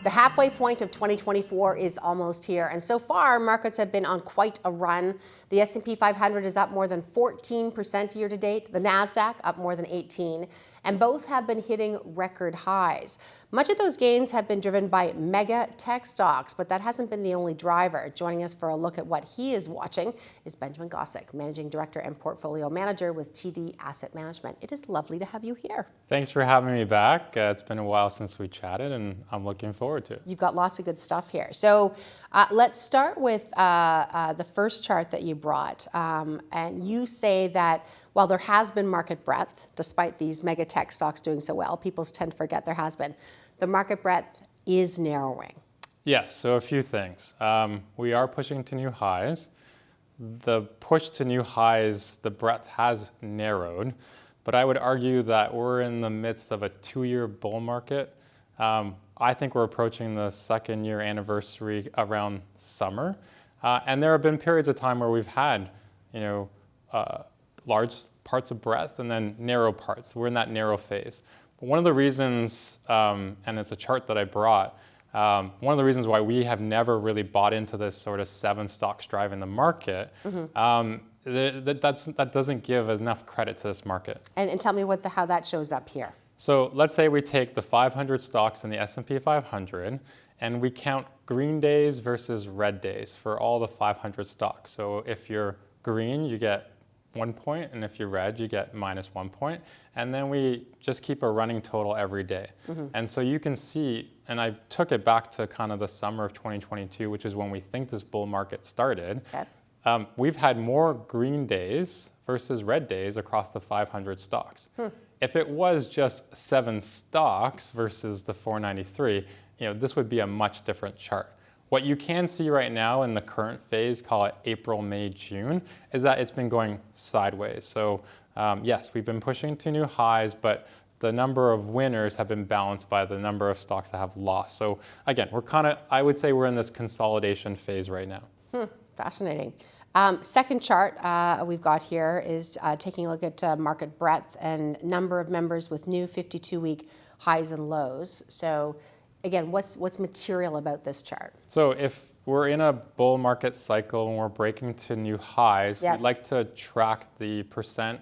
The halfway point of 2024 is almost here, and so far markets have been on quite a run. The S&P 500 is up more than 14% year to date, the NASDAQ up more than 18%, and both have been hitting record highs. Much of those gains have been driven by mega tech stocks, but that hasn't been the only driver. Joining us for a look at what he is watching is Benjamin Gossack, Managing Director and Portfolio Manager with TD Asset Management. It is lovely to have you here. Thanks for having me back. It's been a while since we chatted, and I'm looking forward to it. You've got lots of good stuff here. So let's start with the first chart that you brought. And you say that while there has been market breadth, despite these mega tech stocks doing so well, people tend to forget there has been, the market breadth is narrowing. Yes, so a few things. We are pushing to new highs. The push to new highs, the breadth has narrowed, but I would argue that we're in the midst of a 2-year bull market. I think we're approaching the 2nd-year anniversary around summer, and there have been periods of time where we've had, large parts of breadth and then narrow parts. We're in that narrow phase. But one of the reasons, and it's a chart that I brought, one of the reasons why we have never really bought into this sort of 7 stocks driving the market, that doesn't give enough credit to this market. And tell me how that shows up here. So let's say we take the 500 stocks in the S&P 500 and we count green days versus red days for all the 500 stocks. So if you're green, you get 1 point, and if you're red, you get -1 point. And then we just keep a running total every day. And so you can see, and I took it back to kind of the summer of 2022, which is when we think this bull market started. Okay. We've had more green days versus red days across the 500 stocks. If it was just 7 stocks versus the 493, this would be a much different chart. What you can see right now in the current phase, call it April, May, June, is that it's been going sideways. So yes, we've been pushing to new highs, but the number of winners have been balanced by the number of stocks that have lost. So again, I would say we're in this consolidation phase right now. Fascinating. Second chart we've got here is taking a look at market breadth and number of members with new 52-week highs and lows. So again, what's material about this chart? So if we're in a bull market cycle and we're breaking to new highs, we'd like to track the percent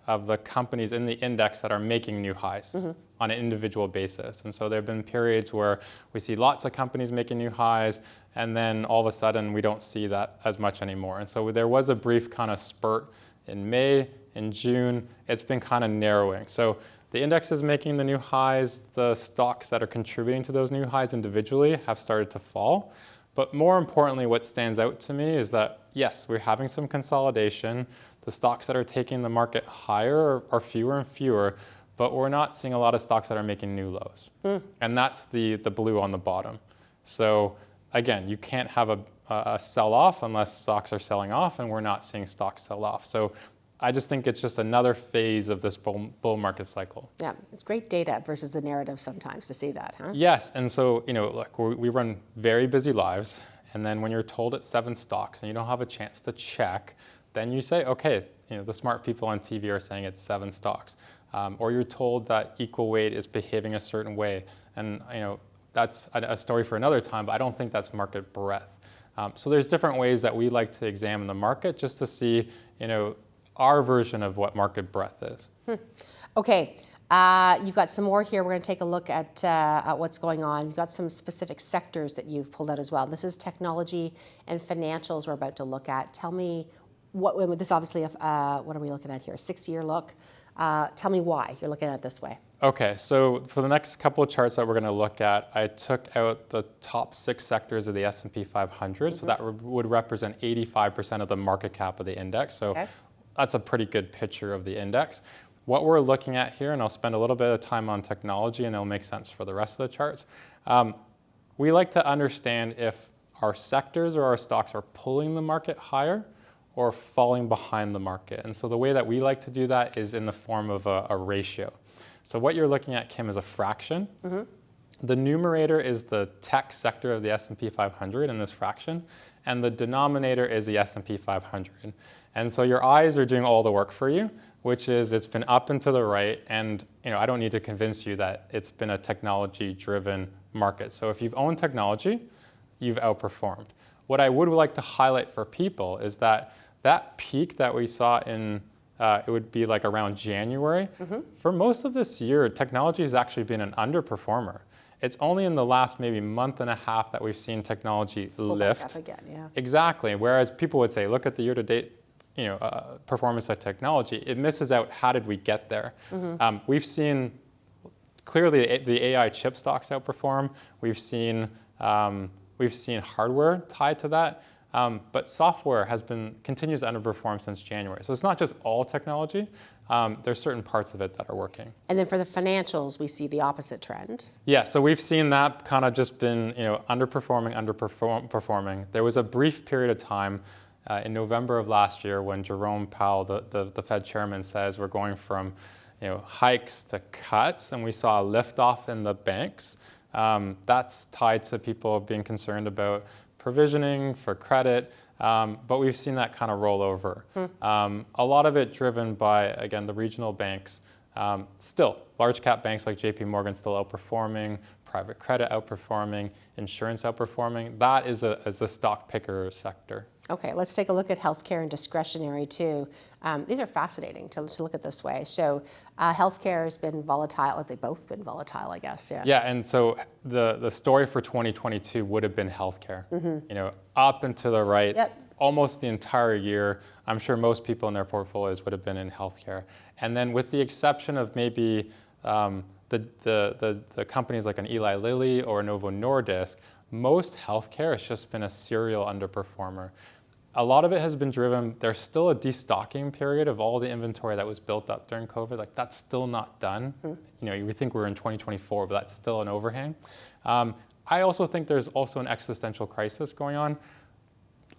of the companies in the index that are making new highs on an individual basis. And so there have been periods where we see lots of companies making new highs, and then all of a sudden we don't see that as much anymore. And so there was a brief kind of spurt in May, in June. It's been kind of narrowing. So the index is making the new highs. The stocks that are contributing to those new highs individually have started to fall. But more importantly, what stands out to me is that, yes, we're having some consolidation. The stocks that are taking the market higher are fewer and fewer, but we're not seeing a lot of stocks that are making new lows. And that's the blue on the bottom. So again, you can't have a sell-off unless stocks are selling off, and we're not seeing stocks sell off. So I just think it's just another phase of this bull market cycle. Yeah, it's great data versus the narrative sometimes to see that, huh? Yes, and so, look, we run very busy lives, and then when you're told it's 7 stocks and you don't have a chance to check, then you say, okay, the smart people on TV are saying it's 7 stocks. Or you're told that equal weight is behaving a certain way. And, that's a story for another time, but I don't think that's market breadth. So there's different ways that we like to examine the market just to see, our version of what market breadth is. Okay, you've got some more here. We're going to take a look at what's going on. You've got some specific sectors that you've pulled out as well. This is technology and financials we're about to look at. Tell me, this obviously, what are we looking at here? A 6-year look. Tell me why you're looking at it this way. Okay, so for the next couple of charts that we're going to look at, I took out the top 6 sectors of the S&P 500. So that would represent 85% of the market cap of the index. So that's a pretty good picture of the index. What we're looking at here, and I'll spend a little bit of time on technology and it'll make sense for the rest of the charts. We like to understand if our sectors or our stocks are pulling the market higher or falling behind the market. And so the way that we like to do that is in the form of a ratio. So what you're looking at, Kim, is a fraction. The numerator is the tech sector of the S&P 500 in this fraction, and the denominator is the S&P 500. And so your eyes are doing all the work for you. which is it's been up and to the right, and I don't need to convince you that it's been a technology-driven market. So if you've owned technology, you've outperformed. What I would like to highlight for people is that peak that we saw in, it would be like around January, for most of this year, technology has actually been an underperformer. It's only in the last maybe month and a half that we've seen technology lift. Back up again, yeah. Exactly, whereas people would say, look at the year-to-date performance of technology, it misses out how did we get there. We've seen clearly the AI chip stocks outperform. We've seen hardware tied to that, but software continues to underperform since January. So it's not just all technology. There's certain parts of it that are working. And then for the financials, we see the opposite trend. Yeah, so we've seen that kind of just been underperforming. There was a brief period of time in November of last year when Jerome Powell, the Fed chairman, says we're going from hikes to cuts, and we saw a lift-off in the banks. That's tied to people being concerned about provisioning for credit, but we've seen that kind of roll over. A lot of it driven by, again, the regional banks. Still, large cap banks like JP Morgan still outperforming, private credit outperforming, insurance outperforming. That is a stock picker sector. Okay, let's take a look at healthcare and discretionary too. These are fascinating to look at this way. So healthcare has been volatile. They've both been volatile, I guess. Yeah. Yeah, and so the story for 2022 would have been healthcare. Up and to the right, almost the entire year. I'm sure most people in their portfolios would have been in healthcare. And then with the exception of maybe the companies like an Eli Lilly or Novo Nordisk, most healthcare has just been a serial underperformer. A lot of it has been driven, there's still a destocking period of all the inventory that was built up during COVID. Like that's still not done. We think we're in 2024, but that's still an overhang. I also think there's also an existential crisis going on.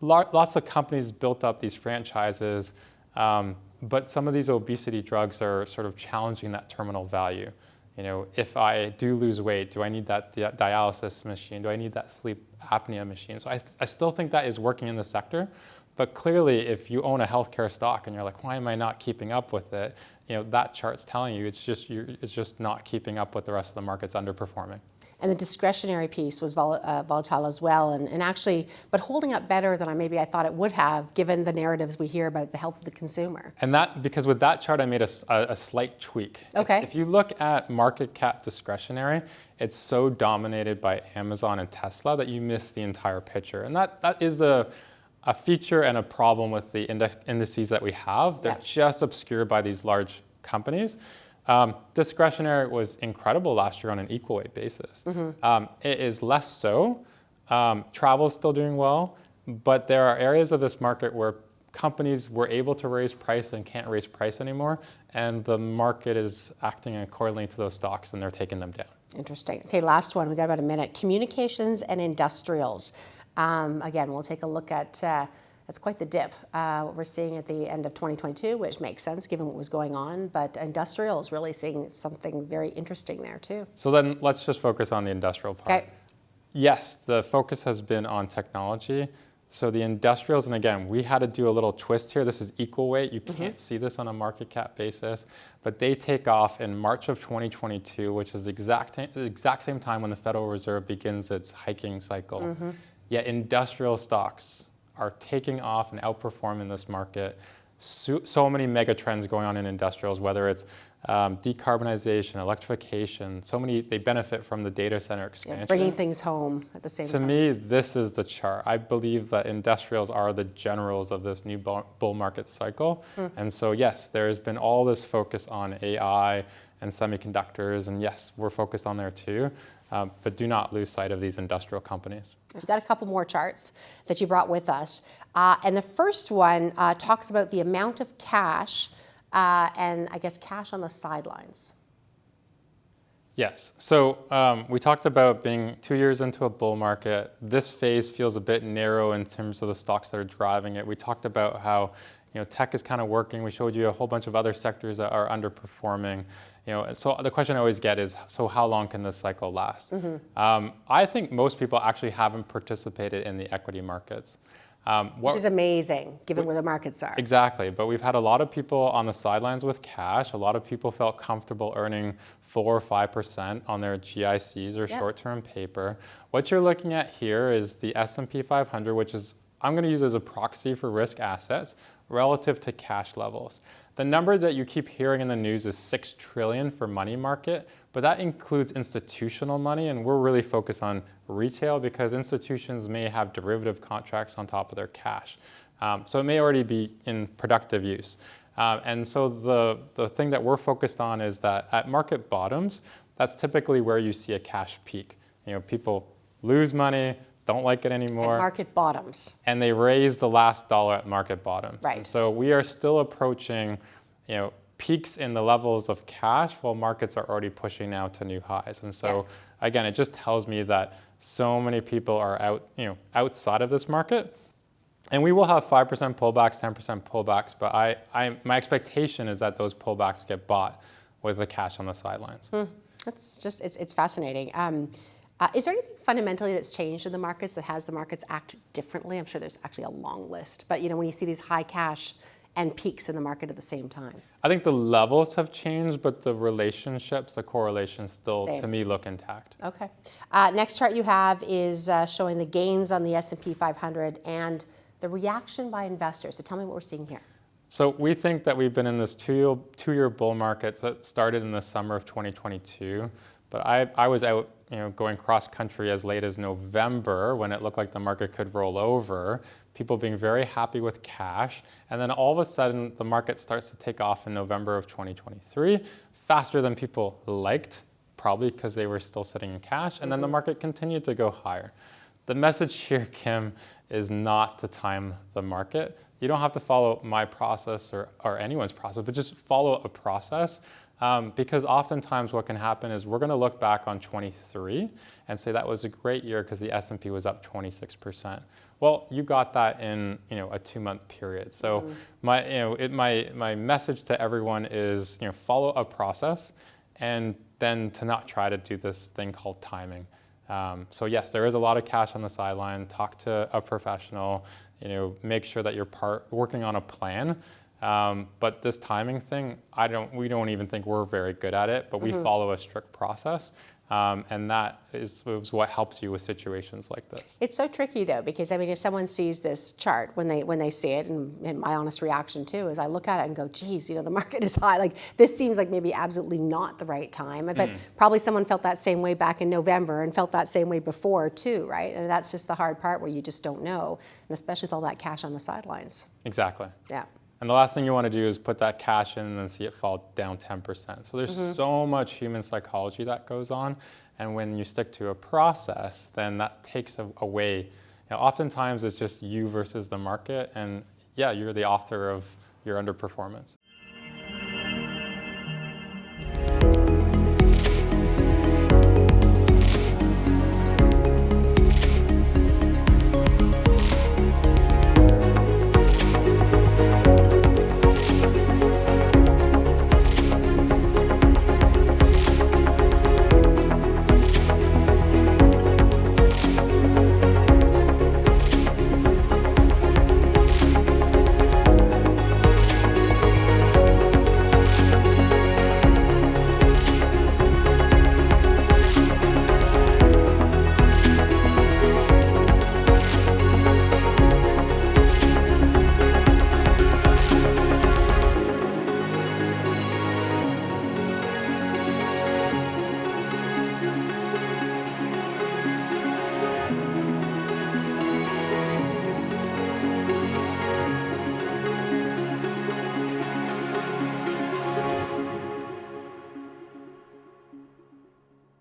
Lots of companies built up these franchises, but some of these obesity drugs are sort of challenging that terminal value. If I do lose weight, do I need that dialysis machine? Do I need that sleep apnea machine? So I still think that is working in the sector. But clearly, if you own a healthcare stock and you're like, why am I not keeping up with it? That chart's telling you it's just not keeping up with the rest of the market's underperforming. And the discretionary piece was volatile as well, and actually, but holding up better than I thought it would have, given the narratives we hear about the health of the consumer. And because with that chart, I made a slight tweak. Okay. If you look at market cap discretionary, it's so dominated by Amazon and Tesla that you miss the entire picture. And that is a feature and a problem with the indices that we have. They're just obscured by these large companies. Discretionary was incredible last year on an equal weight basis. It is less so. Travel is still doing well, but there are areas of this market where companies were able to raise price and can't raise price anymore, and the market is acting accordingly to those stocks, and they're taking them down. Interesting. Okay, last one. We got about a minute. Communications and industrials. Again, we'll take a look at. It's quite the dip, what we're seeing at the end of 2022, which makes sense given what was going on, but industrial is really seeing something very interesting there too. So then let's just focus on the industrial part. Okay. Yes, the focus has been on technology. So the industrials, and again, we had to do a little twist here. This is equal weight. You can't see this on a market cap basis, but they take off in March of 2022, which is the exact same time when the Federal Reserve begins its hiking cycle. Yet industrial stocks are taking off and outperforming this market. So many mega trends going on in industrials, whether it's decarbonization, electrification, they benefit from the data center expansion. Bringing things home at the same time. To me, this is the chart. I believe that industrials are the generals of this new bull market cycle. And so yes, there has been all this focus on AI and semiconductors, and yes, we're focused on there too. But do not lose sight of these industrial companies. We've got a couple more charts that you brought with us. And the first one talks about the amount of cash and I guess cash on the sidelines. Yes. So we talked about being 2 years into a bull market. This phase feels a bit narrow in terms of the stocks that are driving it. We talked about how tech is kind of working. We showed you a whole bunch of other sectors that are underperforming. So the question I always get is, so how long can this cycle last? I think most people actually haven't participated in the equity markets. Which is amazing, given where the markets are. Exactly, but we've had a lot of people on the sidelines with cash. A lot of people felt comfortable earning 4 or 5% on their GICs or short-term paper. What you're looking at here is the S&P 500, which is, I'm going to use as a proxy for risk assets relative to cash levels. The number that you keep hearing in the news is 6 trillion for money market, but that includes institutional money, and we're really focused on retail because institutions may have derivative contracts on top of their cash. So it may already be in productive use. And so the thing that we're focused on is that at market bottoms, that's typically where you see a cash peak. People lose money, don't like it anymore. At market bottoms. And they raise the last dollar at market bottoms. Right. And so we are still approaching, peaks in the levels of cash while markets are already pushing now to new highs. And so again, it just tells me that so many people are outside of this market. And we will have 5% pullbacks, 10% pullbacks, but my expectation is that those pullbacks get bought with the cash on the sidelines. That's just, it's fascinating. Is there anything fundamentally that's changed in the markets that has the markets act differently? I'm sure there's actually a long list, but when you see these high cash and peaks in the market at the same time. I think the levels have changed, but the relationships, the correlations still, to me, look intact. Okay. Next chart you have is showing the gains on the S&P 500 and the reaction by investors. So tell me what we're seeing here. So we think that we've been in this two-year bull market that started in the summer of 2022, but I was out going cross-country as late as November when it looked like the market could roll over, people being very happy with cash, and then all of a sudden the market starts to take off in November of 2023, faster than people liked, probably because they were still sitting in cash, and then the market continued to go higher. The message here, Kim, is not to time the market. You don't have to follow my process or anyone's process, but just follow a process. Because oftentimes what can happen is we're going to look back on 23 and say that was a great year because the S&P was up 26%. Well, you got that in a 2-month period. So my message to everyone is follow a process and then to not try to do this thing called timing. So yes, there is a lot of cash on the sideline. Talk to a professional. Make sure that you're working on a plan. But this timing thing, we don't even think we're very good at it, but we follow a strict process. And that is what helps you with situations like this. It's so tricky though, because if someone sees this chart when they see it, and my honest reaction too is I look at it and go, geez, the market is high. Like this seems like maybe absolutely not the right time. But probably someone felt that same way back in November and felt that same way before too, right? And that's just the hard part where you just don't know, and especially with all that cash on the sidelines. Exactly. Yeah. And the last thing you want to do is put that cash in and then see it fall down 10%. So there's so much human psychology that goes on. And when you stick to a process, then that takes away. Oftentimes it's just you versus the market. And yeah, you're the author of your underperformance.